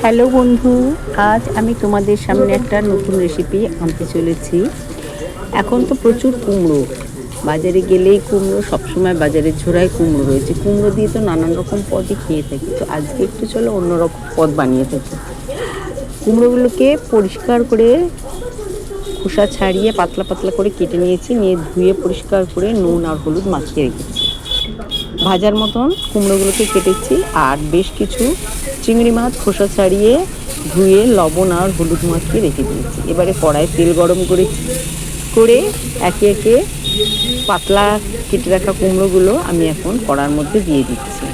Hello বন্ধু, আজ আমি তোমাদের সামনে একটা নতুন রেসিপি আনতে চলেছি। এখন তো প্রচুর কুমড়ো, বাজারে গেলেই কুমড়ো, সবসময় বাজারের ঝোড়ায় কুমড়ো রয়েছে। কুমড়ো দিয়ে তো নানান রকম পদই খেয়ে থাকি, তো আজকে একটু চলো অন্যরকম পদ বানিয়ে থাকি। কুমড়োগুলোকে পরিষ্কার করে খোসা ছাড়িয়ে পাতলা পাতলা করে কেটে নিয়েছি, নিয়ে ধুয়ে পরিষ্কার করে নুন আর হলুদ মাখিয়ে রেখেছি। ভাজার মতন কুমড়োগুলোকে কেটেছি, আর বেশ কিছু চিংড়ি মাছ খোসা ছাড়িয়ে ধুয়ে লবণ আর হলুদ মাখিয়ে রেখে দিয়েছি। এবারে কড়াই তেল গরম করে একে একে পাতলা কেটে রাখা কুমড়োগুলো আমি এখন কড়ার মধ্যে দিয়ে দিচ্ছি,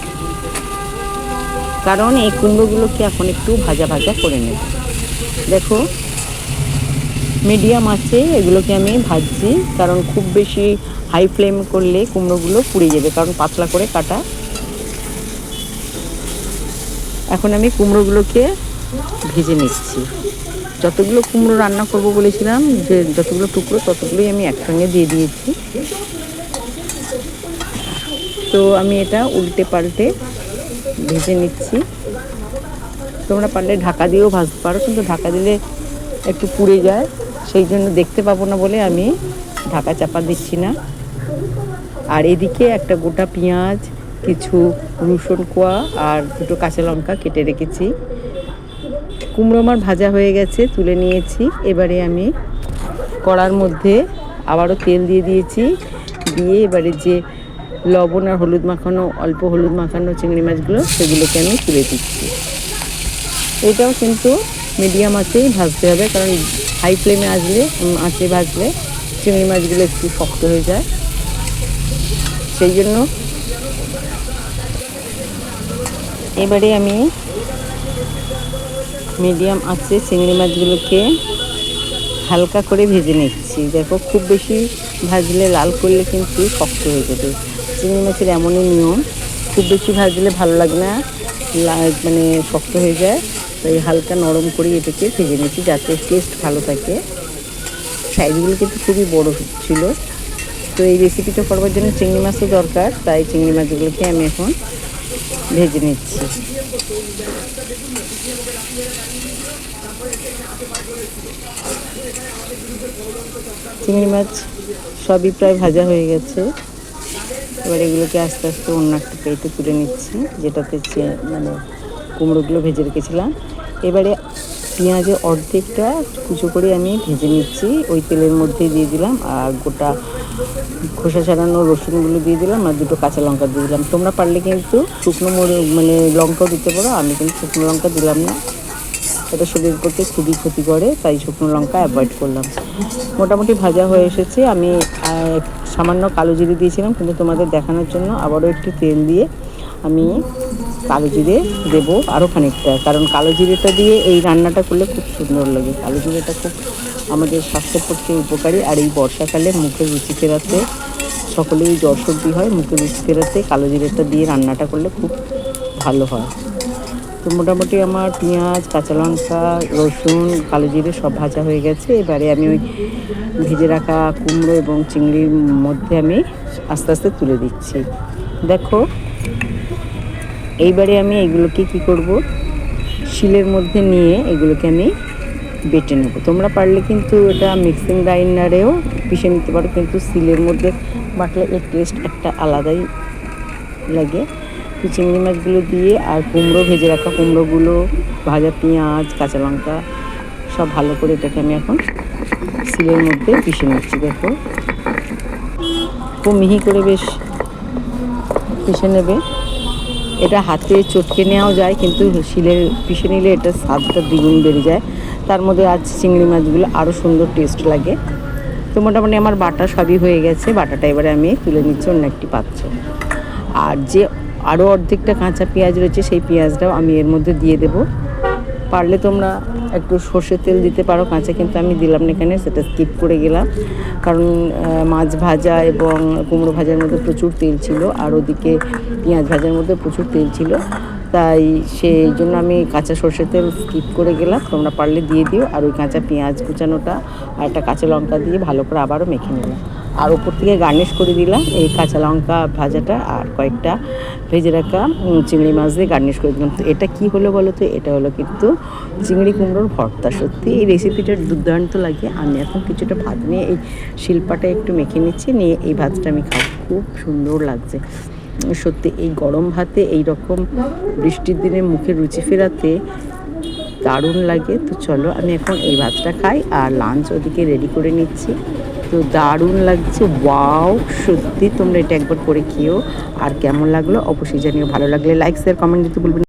কারণ এই কুমড়োগুলোকে এখন একটু ভাজা ভাজা করে নেব। দেখো, মিডিয়াম আছে এগুলোকে আমি ভাজছি, কারণ খুব বেশি হাই ফ্লেম করলে কুমড়োগুলো পুড়ে যাবে, কারণ পাতলা করে কাটা। এখন আমি কুমড়োগুলোকে ভেজে নিচ্ছি। যতগুলো কুমড়ো রান্না করব বলেছিলাম, যে যতগুলো টুকরো ততগুলোই আমি একসঙ্গে দিয়ে দিয়েছি। তো আমি এটা উল্টে পাল্টে ভেজে নিচ্ছি। তোমরা পারলে ঢাকা দিয়েও ভাজতে পারো, কিন্তু ঢাকা দিলে একটু পুড়ে যায়, সেই জন্য দেখতে পাবো না বলে আমি ঢাকা চাপা দিচ্ছি না। আর এদিকে একটা গোটা পেঁয়াজ, কিছু রসুন কোয়া আর দুটো কাঁচা লঙ্কা কেটে রেখেছি। কুমড়ো আমার ভাজা হয়ে গেছে, তুলে নিয়েছি। এবারে আমি কড়ার মধ্যে আবারও তেল দিয়ে দিয়েছি, দিয়ে এবারে যে লবণ আর হলুদ মাখানো, অল্প হলুদ মাখানো চিংড়ি মাছগুলো, সেগুলোকে আমি তুলে দিচ্ছি। এটাও কিন্তু মিডিয়াম আঁচেই ভাজতে হবে, কারণ হাই ফ্লেমে আঁচে ভাজলে চিংড়ি মাছগুলো একটু শক্ত হয়ে যায়, সেই জন্য। এবারে আমি মিডিয়াম আঁচে চিংড়ি মাছগুলোকে হালকা করে ভেজে নিচ্ছি। দেখো, খুব বেশি ভাজলে, লাল করলে কিন্তু শক্ত হয়ে যাবে। চিংড়ি মাছের এমনই নিয়ম, খুব বেশি ভাজলে ভালো লাগে না, মানে শক্ত হয়ে যায়। তাই হালকা নরম করে এটাকে ভেজে নিচ্ছি, যাতে টেস্ট ভালো থাকে। সাইজগুলো কিন্তু খুবই বড় ছিল। তো এই রেসিপিটা করবার জন্য চিংড়ি মাছও দরকার, তাই চিংড়ি মাছগুলোকে আমি এখন ভেজে নিচ্ছি। চিংড়ি মাছ সবই প্রায় ভাজা হয়ে গেছে। এবার এগুলোকে আস্তে আস্তে অন্য একটা প্লেটে তুলে নিচ্ছি, যেটাতে মানে কুমড়োগুলো ভেজে রেখেছিলাম। এবারে পেঁয়াজের অর্ধেকটা কুচো করে আমি ভেজে নিচ্ছি, ওই তেলের মধ্যে দিয়ে দিলাম। আর গোটা খোসা ছাড়ানো রসুনগুলো দিয়ে দিলাম, আর দুটো কাঁচা লঙ্কা দিয়ে দিলাম। তোমরা পারলে কিন্তু শুকনো মানে লঙ্কাও দিতে পারো, আমি কিন্তু শুকনো লঙ্কা দিলাম না, এটা শরীরের পক্ষে খুবই ক্ষতি করে, তাই শুকনো লঙ্কা অ্যাভয়েড করলাম। মোটামুটি ভাজা হয়ে এসেছে। আমি সামান্য কালো জিরে দিয়েছিলাম, কিন্তু তোমাদের দেখানোর জন্য আবারও একটু তেল দিয়ে আমি কালো জিরে দেবো আরও খানিকটা, কারণ কালো জিরেটা দিয়ে এই রান্নাটা করলে খুব সুন্দর লাগে। কালো জিরেটা খুব আমাদের স্বাস্থ্যের পক্ষে উপকারী, আর এই বর্ষাকালে মুখের রুচি ফেরাতে, সকলেই জ্বর সর্দি হয়, মুখের রুচি ফেরাতে কালো জিরেটা দিয়ে রান্নাটা করলে খুব ভালো হয়। তো মোটামুটি আমার পেঁয়াজ, কাঁচা লঙ্কা, রসুন, কালো জিরে সব ভাজা হয়ে গেছে। এবারে আমি ওই ভেজে রাখা কুমড়ো এবং চিংড়ির মধ্যে আমি আস্তে আস্তে তুলে দিচ্ছি। দেখো, এইবারে আমি এগুলোকে কি করব, শিলের মধ্যে নিয়ে এগুলোকে আমি বেটে নেব। তোমরা পারলে কিন্তু এটা মিক্সিং গ্রাইন্ডারেও পিষে নিতে পারো, কিন্তু শিলের মধ্যে বাটলে এর টেস্ট একটা আলাদাই লাগে। তো চিংড়ি মাছগুলো দিয়ে আর কুমড়ো, ভেজে রাখা কুমড়োগুলো, ভাজা পেঁয়াজ, কাঁচা লঙ্কা সব ভালো করে এটাকে আমি এখন শিলের মধ্যে পিষে নিচ্ছি। দেখো, খুব মিহি করে বেশ পিষে নেবে। এটা হাতে চটকে নেওয়াও যায়, কিন্তু শিলের পিষে নিলে এটা স্বাদটা দ্বিগুণ বেড়ে যায়। তার মধ্যে আজ চিংড়ি মাছগুলো আরও সুন্দর টেস্ট লাগে। তো মোটামুটি আমার বাটা সবই হয়ে গেছে। বাটাটা এবারে আমি তুলে নিচ্ছি অন্য একটি পাত্রে। আর যে আরও অর্ধেকটা কাঁচা পেঁয়াজ রয়েছে, সেই পেঁয়াজটাও আমি এর মধ্যে দিয়ে দেবো। পারলে তোমরা একটু সর্ষের তেল দিতে পারো কাঁচা, কিন্তু আমি দিলাম না এখানে, সেটা স্কিপ করে গেলাম, কারণ মাছ ভাজা এবং কুমড়ো ভাজার মধ্যে প্রচুর তেল ছিল, আর ওদিকে পেঁয়াজ ভাজার মধ্যে প্রচুর তেল ছিল, তাই সেই জন্য আমি কাঁচা সর্ষের তেল স্কিপ করে গেলাম। তোমরা পারলে দিয়ে দিও। আর ওই কাঁচা পেঁয়াজ কুচানোটা আর একটা কাঁচা লঙ্কা দিয়ে ভালো করে আবারও মেখে নিলাম। আর ওপর থেকে গার্নিশ করে দিলাম এই কাঁচা লঙ্কা ভাজাটা, আর কয়েকটা ভেজে রাখা চিংড়ি মাছ দিয়ে গার্নিশ করে দিলাম। তো এটা কি হলো বলো তো? এটা হলো কিন্তু চিংড়ি কুমড়োর ভর্তা। সত্যি এই রেসিপিটা দুর্দান্ত লাগে। আমি এখন কিছুটা ভাত নিয়ে এই শিল্পাটা একটু মেখে নিচ্ছি, নিয়ে এই ভাতটা আমি খাবো। খুব সুন্দর লাগছে সত্যি। এই গরম ভাতে এই রকম বৃষ্টির দিনে মুখে রুচি ফেরাতে দারুণ লাগে। তো চলো আমি এখন এই ভাতটা খাই, আর লাঞ্চ ওদিকে রেডি করে নিচ্ছি। তো দারুণ লাগছে, ওয়াও! সত্যি তোমরা এটা একবার করে খেও, আর কেমন লাগলো অবশ্যই জানিও। ভালো লাগলে লাইক শেয়ার কমেন্ট দিতে ভুলবেন না।